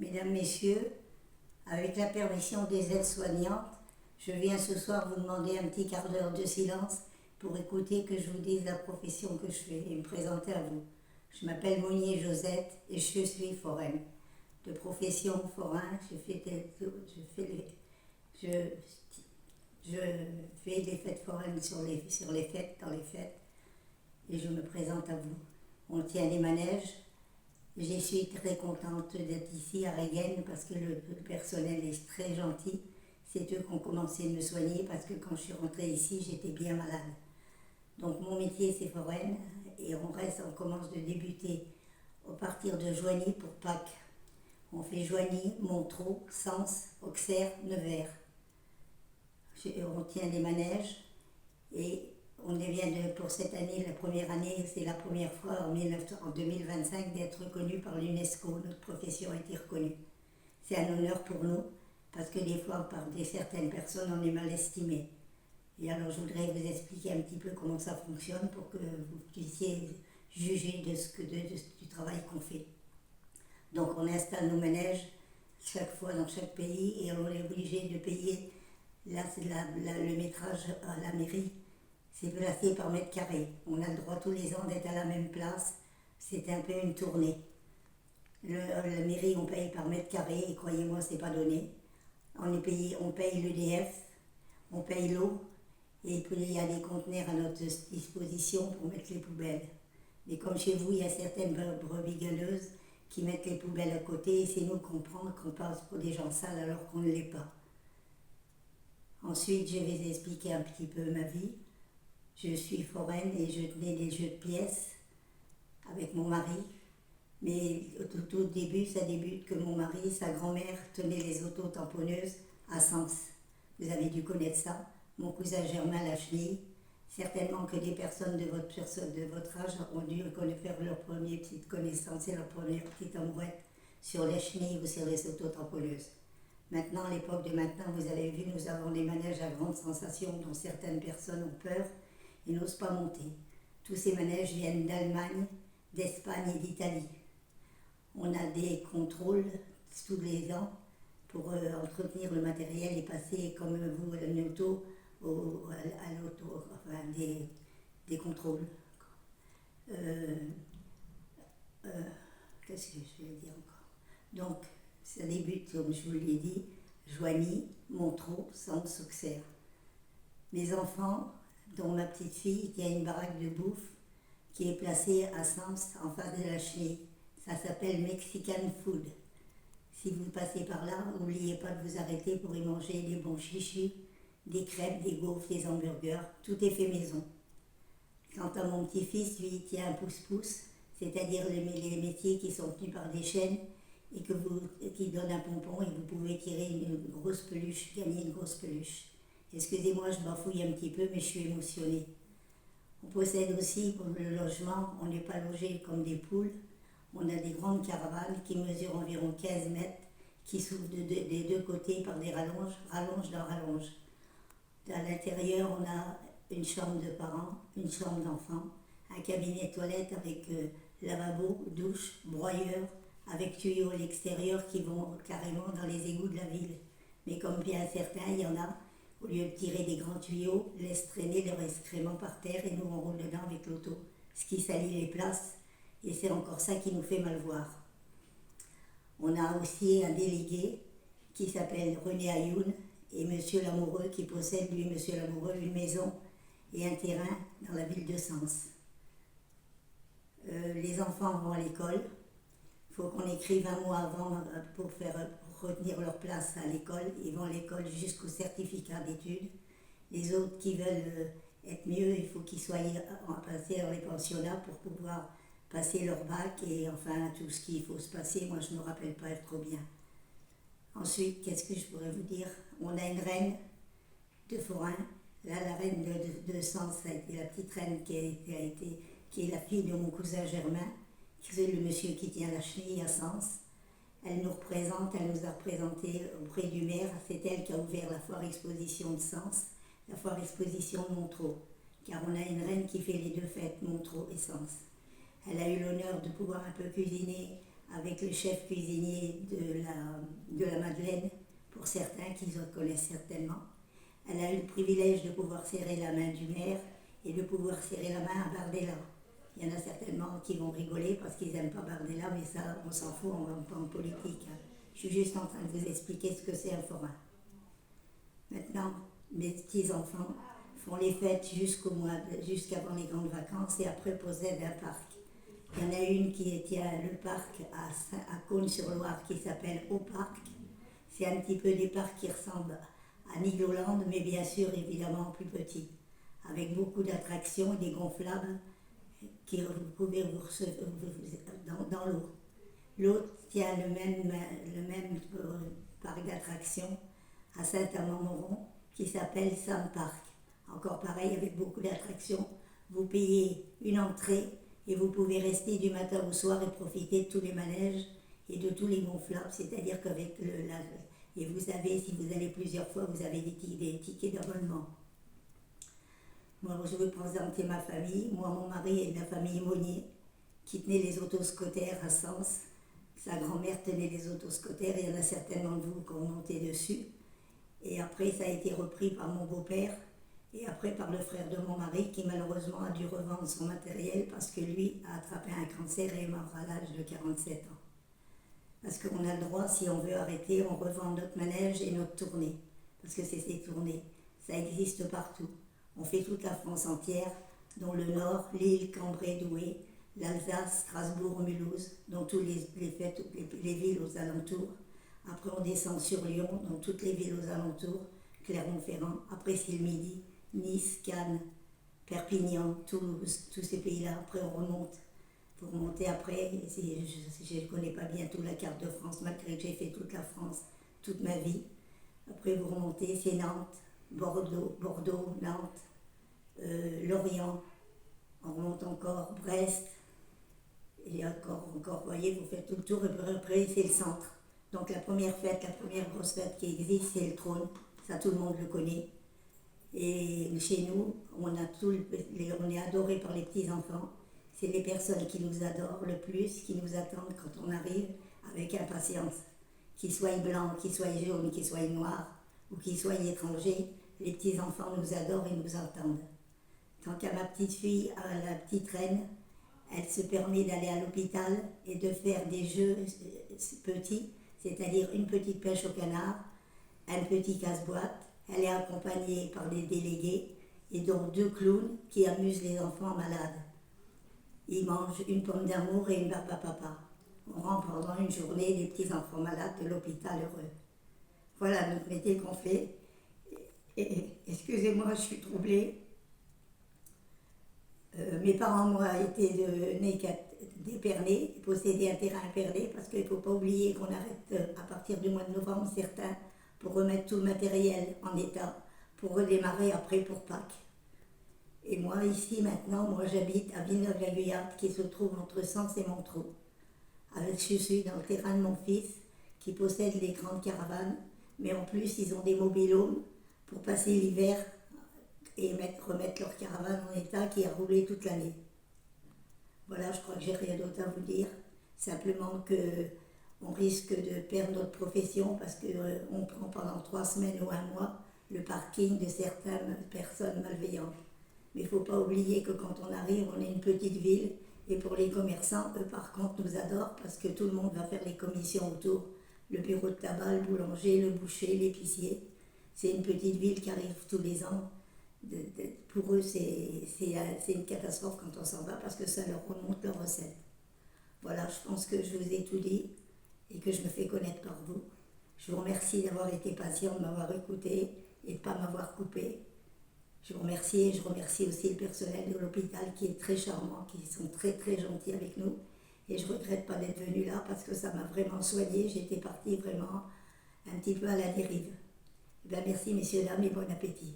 Mesdames, Messieurs, avec la permission des aides-soignantes, je viens ce soir vous demander un petit quart d'heure de silence pour écouter que je vous dise la profession que je fais et me présenter à vous. Je m'appelle Monnier Josette et je suis foraine. De profession forain, je fais des fêtes foraines sur les fêtes, dans les fêtes, et je me présente à vous. On tient des manèges. Je suis très contente d'être ici à Regen parce que le personnel est très gentil. C'est eux qui ont commencé à me soigner parce que quand je suis rentrée ici, j'étais bien malade. Donc mon métier c'est foraine et on commence de débuter à partir de Joigny pour Pâques. On fait Joigny, Montreux, Sens, Auxerre, Nevers. On tient des manèges et pour cette année, la première année, c'est la première fois en 2025 d'être reconnue par l'UNESCO. Notre profession a été reconnue. C'est un honneur pour nous parce que des fois, par certaines personnes, on est mal estimé. Et alors, je voudrais vous expliquer un petit peu comment ça fonctionne pour que vous puissiez juger du travail qu'on fait. Donc, on installe nos manèges chaque fois dans chaque pays et on est obligé de payer. Là, c'est le métrage à la mairie. C'est placé par mètre carré. On a le droit tous les ans d'être à la même place. C'est un peu une tournée. La mairie, on paye par mètre carré et croyez-moi, c'est pas donné. On paye l'EDF, on paye l'eau et puis il y a des conteneurs à notre disposition pour mettre les poubelles. Mais comme chez vous, il y a certaines brebis galeuses qui mettent les poubelles à côté et c'est nous qu'on passe pour des gens sales alors qu'on ne l'est pas. Ensuite, je vais expliquer un petit peu ma vie. Je suis foraine et je tenais des jeux de pièces avec mon mari. Mais au début, ça débute que mon mari, sa grand-mère, tenait les auto-tamponneuses à Sens. Vous avez dû connaître ça. Mon cousin Germain Lachenille. Certainement que des personnes de votre âge ont dû faire leur première petite connaissance et leur première petite amourette sur les chenilles ou sur les auto-tamponneuses. Maintenant, à l'époque de maintenant, vous avez vu, nous avons des manèges à grande sensation dont certaines personnes ont peur et n'osent pas monter. Tous ces manèges viennent d'Allemagne, d'Espagne et d'Italie. On a des contrôles tous les ans pour entretenir le matériel et passer, comme vous, à l'auto, des contrôles. Qu'est-ce que je vais dire encore? Donc, ça débute, comme je vous l'ai dit, Joigny, Montreux, Sens, Auxerre. Mes enfants, dont ma petite fille, qui a une baraque de bouffe, qui est placée à Sens, en face de la chenille. Ça s'appelle Mexican Food. Si vous passez par là, n'oubliez pas de vous arrêter pour y manger des bons chichis, des crêpes, des gaufres, des hamburgers. Tout est fait maison. Quant à mon petit-fils, lui, il tient un pouce-pouce, c'est-à-dire les métiers qui sont tenus par des chaînes et qui donnent un pompon et vous pouvez tirer une grosse peluche, gagner une grosse peluche. Excusez-moi, je bafouille un petit peu, mais je suis émotionnée. On possède aussi, pour le logement, on n'est pas logé comme des poules. On a des grandes caravanes qui mesurent environ 15 mètres, qui s'ouvrent des deux côtés par des rallonges dans rallonges. À l'intérieur, on a une chambre de parents, une chambre d'enfants, un cabinet toilette avec lavabo, douche, broyeur, avec tuyaux à l'extérieur qui vont carrément dans les égouts de la ville. Mais comme bien certains, il y en a, au lieu de tirer des grands tuyaux, laissent traîner leurs excréments par terre et nous on roule dedans avec l'auto, ce qui salit les places et c'est encore ça qui nous fait mal voir. On a aussi un délégué qui s'appelle René Ayoun et Monsieur Lamoureux qui possède, lui, Monsieur Lamoureux, une maison et un terrain dans la ville de Sens. Les enfants vont à l'école. Il faut qu'on écrive un mois avant pour retenir leur place à l'école. Ils vont à l'école jusqu'au certificat d'études. Les autres qui veulent être mieux, il faut qu'ils soient passés dans les pensionnats pour pouvoir passer leur bac et enfin tout ce qu'il faut se passer. Moi, je ne me rappelle pas trop bien. Ensuite, qu'est-ce que je pourrais vous dire? On a une reine de forain. Là, la reine de Sens a été la petite reine qui est la fille de mon cousin Germain, qui est le monsieur qui tient la chenille à Sens. Elle nous a représentés auprès du maire. C'est elle qui a ouvert la foire exposition de Sens, la foire exposition de Montreux, car on a une reine qui fait les deux fêtes, Montreux et Sens. Elle a eu l'honneur de pouvoir un peu cuisiner avec le chef cuisinier de la Madeleine, pour certains qui connaissent certainement. Elle a eu le privilège de pouvoir serrer la main du maire et de pouvoir serrer la main à Bardella. Il y en a certainement qui vont rigoler parce qu'ils n'aiment pas Bardella, mais ça, on s'en fout, on ne va pas en politique. Je suis juste en train de vous expliquer ce que c'est un forain. Maintenant, mes petits-enfants font les fêtes jusqu'avant les grandes vacances et après possèdent un parc. Il y en a une qui tient le parc à Cosne-sur-Loire qui s'appelle Au Parc. C'est un petit peu des parcs qui ressemblent à Nigloland, mais bien sûr, évidemment, plus petits, avec beaucoup d'attractions et des gonflables que vous pouvez vous dans l'eau. L'autre tient le même parc d'attractions à Saint-Amand-Montrond qui s'appelle Sam Park. Encore pareil, avec beaucoup d'attractions. Vous payez une entrée et vous pouvez rester du matin au soir et profiter de tous les manèges et de tous les gonflables, c'est-à-dire qu'avec et vous avez, si vous allez plusieurs fois, vous avez des tickets d'abonnement. Moi, je vais présenter ma famille. Moi, mon mari est de la famille Monnier, qui tenait les autoscooters à Sens. Sa grand-mère tenait les autoscooters, il y en a certainement de vous qui ont monté dessus. Et après, ça a été repris par mon beau-père, et après par le frère de mon mari, qui malheureusement a dû revendre son matériel parce que lui a attrapé un cancer et est mort à l'âge de 47 ans. Parce qu'on a le droit, si on veut arrêter, on revend notre manège et notre tournée. Parce que c'est ces tournées. Ça existe partout. On fait toute la France entière, dont le Nord, Lille, Cambrai, Douai, l'Alsace, Strasbourg, Mulhouse, dont toutes les villes aux alentours. Après, on descend sur Lyon, dans toutes les villes aux alentours, Clermont-Ferrand. Après, c'est le Midi, Nice, Cannes, Perpignan, Toulouse, tous ces pays-là. Après, on remonte. Vous remontez après, je ne connais pas bien toute la carte de France, malgré que j'ai fait toute la France, toute ma vie. Après, vous remontez, c'est Nantes, Bordeaux, Nantes, Lorient. On remonte encore, Brest. Et encore, vous voyez, vous faites tout le tour, et après, c'est le centre. Donc la première grosse fête qui existe, c'est le trône. Ça, tout le monde le connaît. Et chez nous, on est adoré par les petits-enfants. C'est les personnes qui nous adorent le plus, qui nous attendent quand on arrive avec impatience. Qu'ils soient blancs, qu'ils soient jaunes, qu'ils soient noirs ou qu'ils soient étrangers, les petits-enfants nous adorent et nous attendent. Quant à ma petite fille, à la petite reine, elle se permet d'aller à l'hôpital et de faire des jeux petits, c'est-à-dire une petite pêche au canard, un petit casse-boîte. Elle est accompagnée par des délégués et donc 2 clowns qui amusent les enfants malades. Ils mangent une pomme d'amour et une barbe à papa. On rend pendant une journée les petits enfants malades de l'hôpital heureux. Voilà notre métier qu'on fait. Et excusez-moi, je suis troublée. Mes parents, moi, étaient nés d'Épernay, possédaient un terrain à Épernay, parce qu'il ne faut pas oublier qu'on arrête à partir du mois de novembre, certains, pour remettre tout le matériel en état, pour redémarrer après pour Pâques. Et moi, ici, maintenant, j'habite à Villeneuve-la-Guyarde, qui se trouve entre Sens et Montreux. Je suis dans le terrain de mon fils, qui possède les grandes caravanes, mais en plus, ils ont des mobil-homes pour passer l'hiver et remettre leur caravane en état qui a roulé toute l'année. Voilà, je crois que j'ai rien d'autre à vous dire. Simplement qu'on risque de perdre notre profession parce qu'on prend pendant 3 semaines ou 1 mois le parking de certaines personnes malveillantes. Mais il ne faut pas oublier que quand on arrive, on est une petite ville, et pour les commerçants, eux par contre nous adorent parce que tout le monde va faire les commissions autour. Le bureau de tabac, le boulanger, le boucher, l'épicier. C'est une petite ville qui arrive tous les ans. Pour eux, c'est une catastrophe quand on s'en va parce que ça leur remonte leurs recettes. Voilà, je pense que je vous ai tout dit et que je me fais connaître par vous. Je vous remercie d'avoir été patient, de m'avoir écouté et de ne pas m'avoir coupé. Je vous remercie et je remercie aussi le personnel de l'hôpital qui est très charmant, qui sont très très gentils avec nous. Et je ne regrette pas d'être venue là parce que ça m'a vraiment soignée. J'étais partie vraiment un petit peu à la dérive. Merci messieurs, dames et bon appétit.